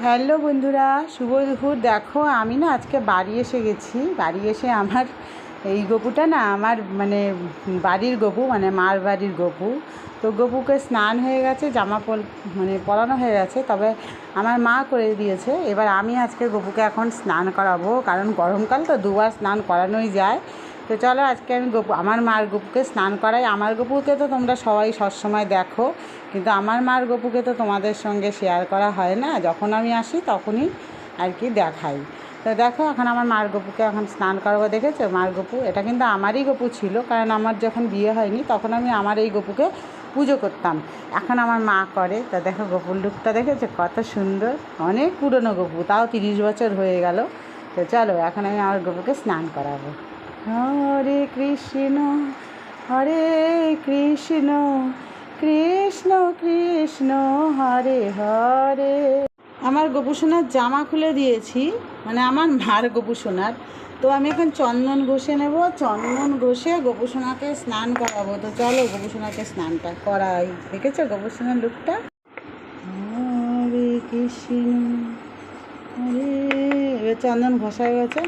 Hello বন্ধুরা, শুভ দুপুর। দেখো আমি না আজকে বাড়ি এসে গেছি। বাড়ি এসে আমার এই গপুটা না আমার বাড়ির গপু, মার বাড়ির গপু। তো গপুকে স্নান হয়ে গেছে, জামা পরানো হয়ে গেছে, তবে আমার মা করে দিয়েছে। এবার আমি আজকে গপুকে এখন স্নান করাবো, কারণ গরমকাল তো দুবার স্নান করানোই যায়। তো চলো আজকে আমি আমার মার গপুকে স্নান করাই। আমার গপুকে তো তোমরা সবাই সবসময় দেখো, কিন্তু আমার মার গপুকে তো তোমাদের সঙ্গে শেয়ার করা হয় না। যখন আমি আসি তখনই আর কি দেখাই। তো দেখো এখন আমার মার গপুকে এখন স্নান করাবো। দেখেছো মার গপু? এটা কিন্তু আমারই গপু ছিল, কারণ আমার যখন বিয়ে হয়নি তখন আমি আমার এই গপুকে পুজো করতাম। এখন আমার মা করে। তো দেখো গপুর লুকটা দেখেছো কত সুন্দর। অনেক পুরনো গপু, তাও 30 বছর হয়ে গেল। তো চলো এখন আমি আমার গপুকে স্নান করাবো। হরে কৃষ্ণ হরে কৃষ্ণ কৃষ্ণ কৃষ্ণ হরে হরে। আমার গোপুসোনার জামা খুলে দিয়েছি, আমার মার গোপুসোনার। তো আমি এখন চন্দন ঘষে নেব, চন্দন ঘষে গোপুসোনাকে স্নান করাবো। তো চলো গোপুসোনাকে স্নানটা করাই। দেখেছো গোপুসোনার লুকটা? হরে কৃষ্ণ হরে। এবার চন্দন ঘষা হয়ে গেছে।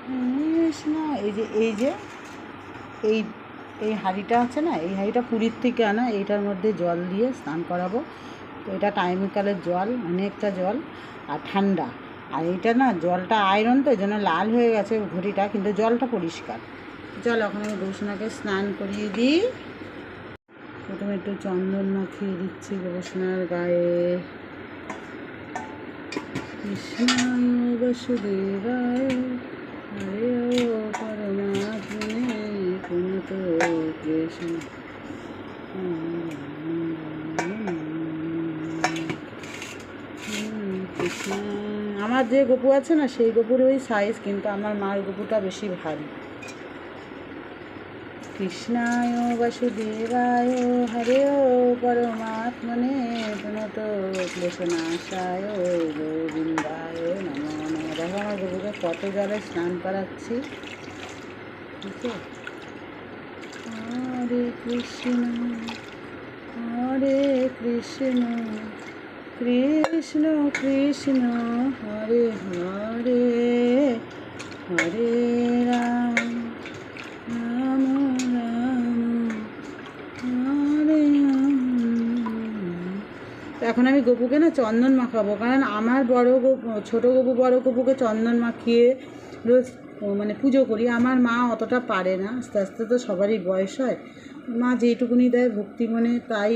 কৃষ্ণ। এই যে এই এই হাঁড়িটা আছে না, এই হাঁড়িটা পুরীর থেকে আনা। এইটার মধ্যে জল দিয়ে স্নান করাবো। তো এটা টাইমকালের জল, অনেকটা জল আর ঠান্ডা। আর এইটা না জলটা আয়রন, তো এই জন্য লাল হয়ে গেছে ঘড়িটা, কিন্তু জলটা পরিষ্কার। চলো এখন আমি গোপুসোনাকে স্নান করিয়ে দিই। প্রথমে একটু চন্দন মাখিয়ে দিচ্ছি গোপুসোনার গায়ে। কৃষ্ণায় বাসুদেবায় হরে পরমাত্মনে পুনতো কৃষ্ণ। আমার যে গপু আছে না সেই গপুর ওই সাইজ, কিন্তু আমার মার গপুটা বেশি ভারী। কৃষ্ণায় বাসুদেবায় হরে পরমাত্মনে প্রণত ক্লেশনাশায় গোবিন্দায় নমো নমঃ। দেখো আমার গপুকে কত জলে স্নান করাচ্ছি। ঠিক আছে? হরে কৃষ্ণ হরে কৃষ্ণ কৃষ্ণ কৃষ্ণ হরে হরে হরে রাম রাম রাম হরে রাম। এখন আমি গপুকে না চন্দন মাখাবো, কারণ আমার ছোটো গপু বড় গপুকে চন্দন মাখিয়ে রোজ পুজো করি। আমার মা অতটা পারে না, আস্তে আস্তে তো সবারই বয়স হয়। মা যেইটুকুনি দেয় ভক্তি মনে তাই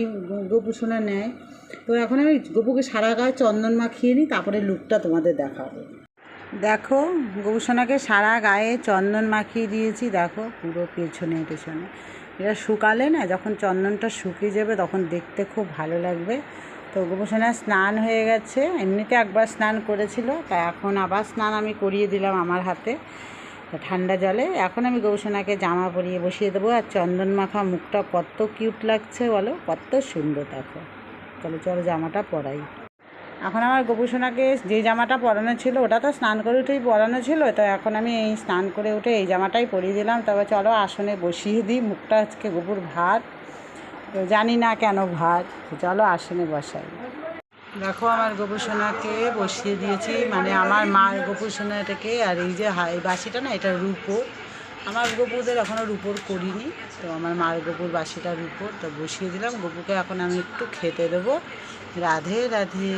গোপুসোনা নেয়। তো এখন আমি গপুকে সারা গায়ে চন্দন মাখিয়ে নিই, তারপরে লুকটা তোমাদের দেখাবো। দেখো গোপুসোনাকে সারা গায়ে চন্দন মাখিয়ে দিয়েছি। দেখো পুরো পেছনে পেছনে। এটা শুকালে না, যখন চন্দনটা শুকিয়ে যাবে তখন দেখতে খুব ভালো লাগবে। তো গোপুসোনার স্নান হয়ে গেছে, এমনিতে একবার স্নান করেছিল, তাই এখন আবার স্নান আমি করিয়ে দিলাম আমার হাতে ঠান্ডা জলে। এখন আমি গোপুসোনাকে জামা পরিয়ে বসিয়ে দেবো। আর চন্দন মাখা মুখটা কত কিউট লাগছে বলো, কত সুন্দর। দেখো চলো চলো জামাটা পরাই। এখন আমার গোপুসোনাকে যে জামাটা পরানো ছিল ওটা তো স্নান করে উঠেই পরানো ছিল, তো এখন আমি এই স্নান করে উঠে এই জামাটাই পরিয়ে দিলাম। তবে চলো আসনে বসিয়ে দিই। মুখটা আজকে গপুর ভাত, তো জানি না কেন ভাত। চলো আসনে বসাই। দেখো আমার গোপুসোনাকে বসিয়ে দিয়েছি, আমার মার গোপুসোনাটাকে। আর এই যে এই বাসিটা না, এটা রূপোর। আমার গপুদের এখনও রূপোর করিনি, তো আমার মার গপুর বাসিটা রূপোর। তো বসিয়ে দিলাম গপুকে। এখন আমি একটু খেতে দেবো। রাধে রাধে।